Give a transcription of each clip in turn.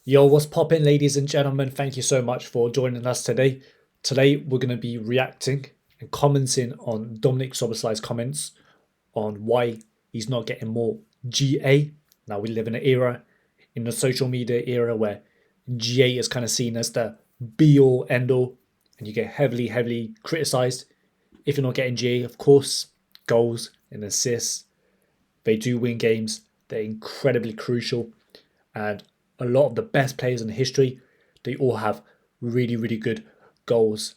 Yo, what's poppin', ladies and gentlemen? Thank you so much for joining us today. Today, we're going to be reacting and commenting on Dominik Szoboszlai's comments on why he's not getting more GA. Now, we live in an era, in the social media era, where GA is kind of seen as the be all end all, and you get heavily criticized if you're not getting GA. Of course, goals and assists, they do win games, they're incredibly crucial, and a lot of the best players in history, they all have really good goals,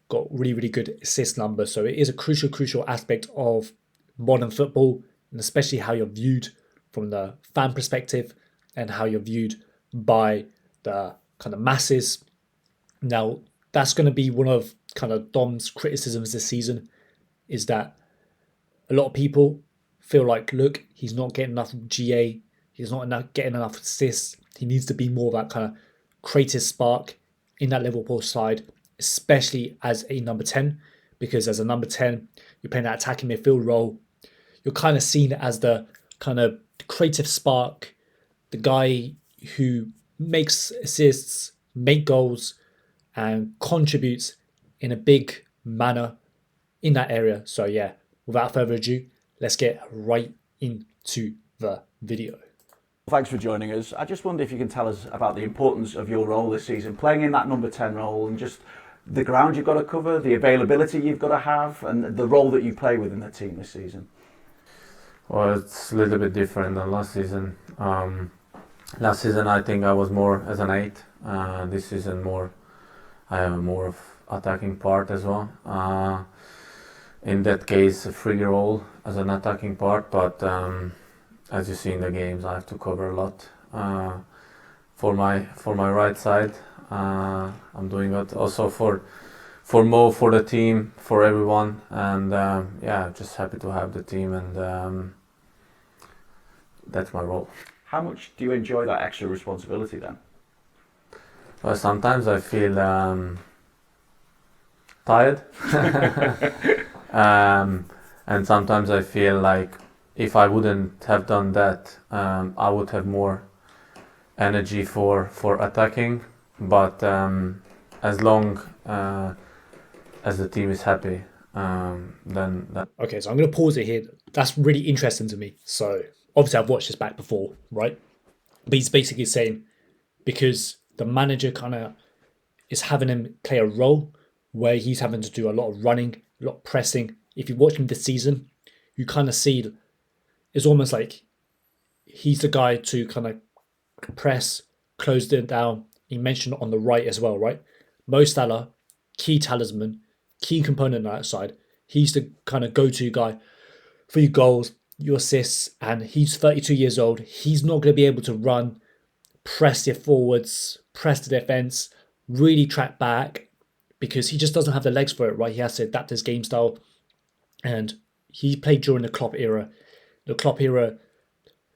got really good assist numbers. So it is a crucial aspect of modern football, and especially how you're viewed from the fan perspective and how you're viewed by the kind of masses. Now, that's going to be one of kind of Dom's criticisms this season, is that a lot of people feel like, look, he's not getting enough GA, he's not getting enough assists. He needs to be more of that kind of creative spark in that Liverpool side, especially as a number 10, because as a number 10, you're playing that attacking midfield role. You're kind of seen as the kind of creative spark, the guy who makes assists, make goals, and contributes in a big manner in that area. So yeah, without further ado, let's get right into the video. Thanks for joining us. I just wonder if you can tell us about the importance of your role this season, playing in that number 10 role, and just the ground you've got to cover, the availability you've got to have, and the role that you play within the team this season. Well, it's a little bit different than last season. Last season I think I was more as an 8. This season I have more of attacking part as well. In that case, a free role as an attacking part, but as you see in the games, I have to cover a lot for my right side. I'm doing it also for Mo, for the team, for everyone, and yeah, just happy to have the team, and that's my role. How much do you enjoy that extra responsibility then? Well, sometimes I feel tired, and sometimes I feel like if I wouldn't have done that, I would have more energy for attacking. But as long as the team is happy, then that. Okay, so I'm going to pause it here. That's really interesting to me. So obviously I've watched this back before, right? But he's basically saying because the manager kind of is having him play a role where he's having to do a lot of running, a lot of pressing. If you watch him this season, you kind of see it's almost like he's the guy to kind of press, close it down. He mentioned on the right as well, right? Mo Salah, key talisman, key component on that side. He's the kind of go-to guy for your goals, your assists, and he's 32 years old. He's not going to be able to run, press your forwards, press the defense, really track back, because he just doesn't have the legs for it, right? He has to adapt his game style. And he played during the Klopp era. The Klopp era,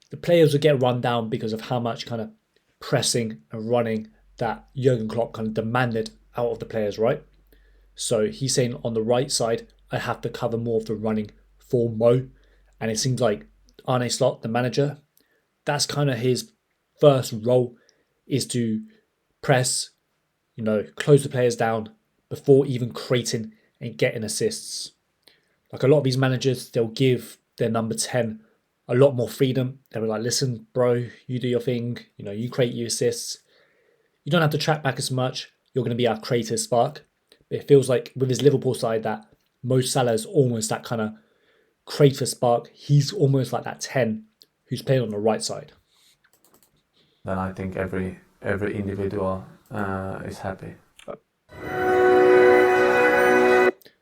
the players would get run down because of how much kind of pressing and running that Jurgen Klopp kind of demanded out of the players, right? So he's saying on the right side, I have to cover more of the running for Mo. And it seems like Arne Slot, the manager, that's kind of his first role, is to press, close the players down before even creating and getting assists. Like a lot of these managers, they'll give their number 10 a lot more freedom. They'll be like, listen, bro, you do your thing. You create your assists. You don't have to track back as much. You're going to be our creative spark. But it feels like with his Liverpool side that Mo Salah is almost that kind of creative spark. He's almost like that 10 who's playing on the right side. Then I think every individual is happy.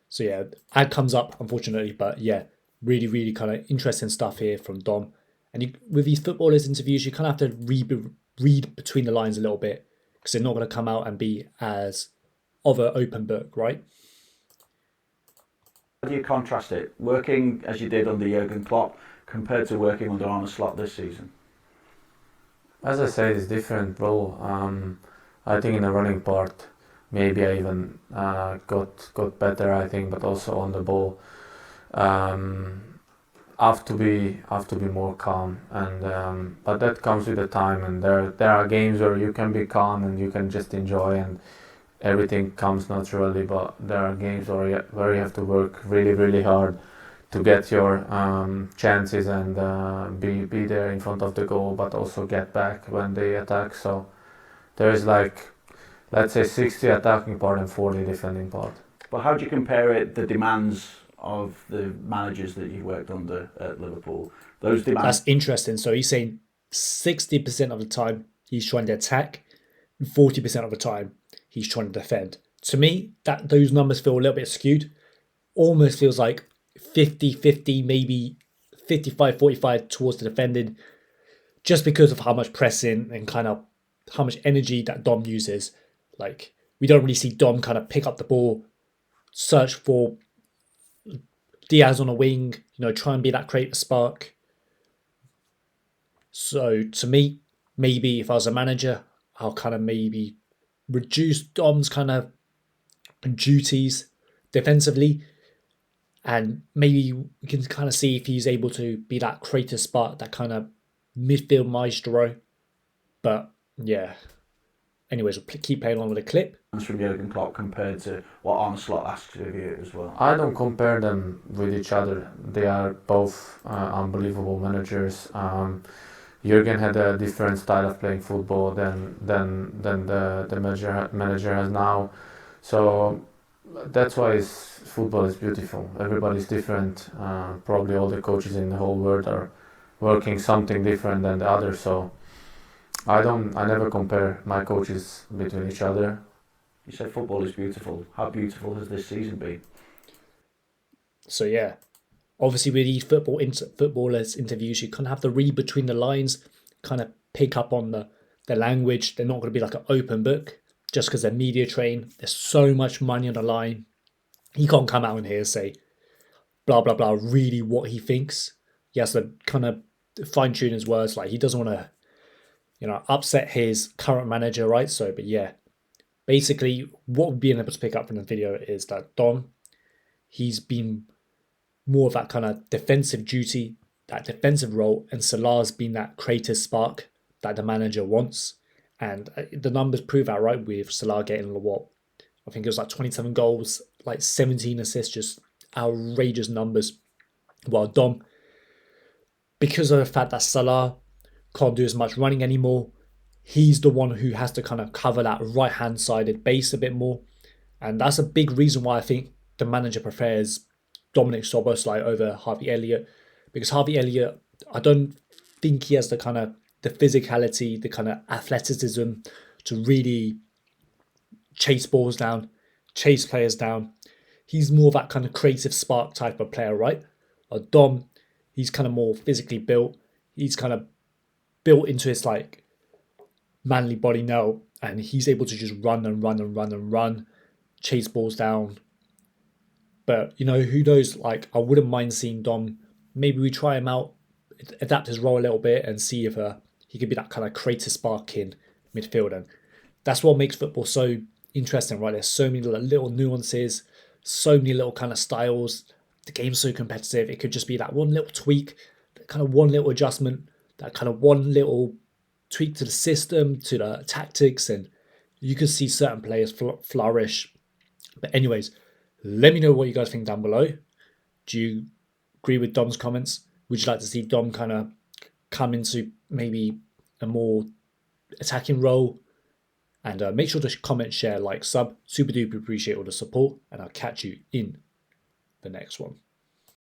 So yeah, ad comes up, unfortunately, but yeah, really kind of interesting stuff here from Dom. And with these footballers' interviews, you kind of have to read between the lines a little bit, because they're not going to come out and be as of an open book, right? How do you contrast it, working as you did under Jurgen Klopp compared to working under Arne Slot this season? As I said, it's different role. I think in the running part, maybe I even got better, I think, but also on the ball. have to be more calm, and but that comes with the time. And there are games where you can be calm and you can just enjoy, and everything comes naturally. But there are games where you have to work really, really hard to get your chances and be there in front of the goal, but also get back when they attack. So there is like, let's say, 60 attacking part and 40 defending part. But how do you compare it, the demands of the managers that you worked under at Liverpool? Those demands. That's interesting. So he's saying 60% of the time he's trying to attack, and 40% of the time he's trying to defend. To me, that those numbers feel a little bit skewed. Almost feels like 50-50, maybe 55-45 towards the defending, just because of how much pressing and kind of how much energy that Dom uses. Like, we don't really see Dom kind of pick up the ball, search for Diaz on a wing, try and be that creative spark. So to me, maybe if I was a manager, I'll kind of maybe reduce Dom's kind of duties defensively, and maybe we can kind of see if he's able to be that creative spark, that kind of midfield maestro. But yeah. Anyways, we'll keep playing on with the clip. From Jurgen Klopp compared to what Arne Slot asks of you as well. I don't compare them with each other. They are both unbelievable managers. Jurgen had a different style of playing football than the manager has now. So that's why football is beautiful. Everybody's different. Probably all the coaches in the whole world are working something different than the other. So I never compare my coaches between each other. You said football is beautiful. How beautiful has this season been? So yeah, obviously with these footballers interviews, you kind of have to read between the lines, kind of pick up on the language. They're not going to be like an open book just because they're media trained. There's so much money on the line. He can't come out in here and say blah blah blah really what he thinks. He has to kind of fine tune his words. Like, he doesn't want to upset his current manager, right? So, but yeah, basically what we've been able to pick up from the video is that Dom, he's been more of that kind of defensive duty, that defensive role, and Salah's been that creative spark that the manager wants. And the numbers prove that, right, with Salah getting I think it was like 27 goals, like 17 assists, just outrageous numbers. While Dom, because of the fact that Salah can't do as much running anymore, he's the one who has to kind of cover that right-hand sided base a bit more. And that's a big reason why I think the manager prefers Dominik Szoboszlai over Harvey Elliott, because Harvey Elliott, I don't think he has the physicality, the kind of athleticism to really chase balls down, chase players down. He's more that kind of creative spark type of player, right? Dom, he's kind of more physically built. He's kind of built into his like manly body now, and he's able to just run and run and run and run, chase balls down. But who knows? Like, I wouldn't mind seeing Dom. Maybe we try him out, adapt his role a little bit, and see if he could be that kind of creative spark in midfield. And that's what makes football so interesting, right? There's so many little nuances, so many little kind of styles. The game's so competitive. It could just be that one little tweak, that kind of one little adjustment, that kind of one little tweak to the system, to the tactics, and you can see certain players flourish. But anyways, let me know what you guys think down below. Do you agree with Dom's comments? Would you like to see Dom kind of come into maybe a more attacking role? And make sure to comment, share, like, sub. Super duper appreciate all the support, and I'll catch you in the next one.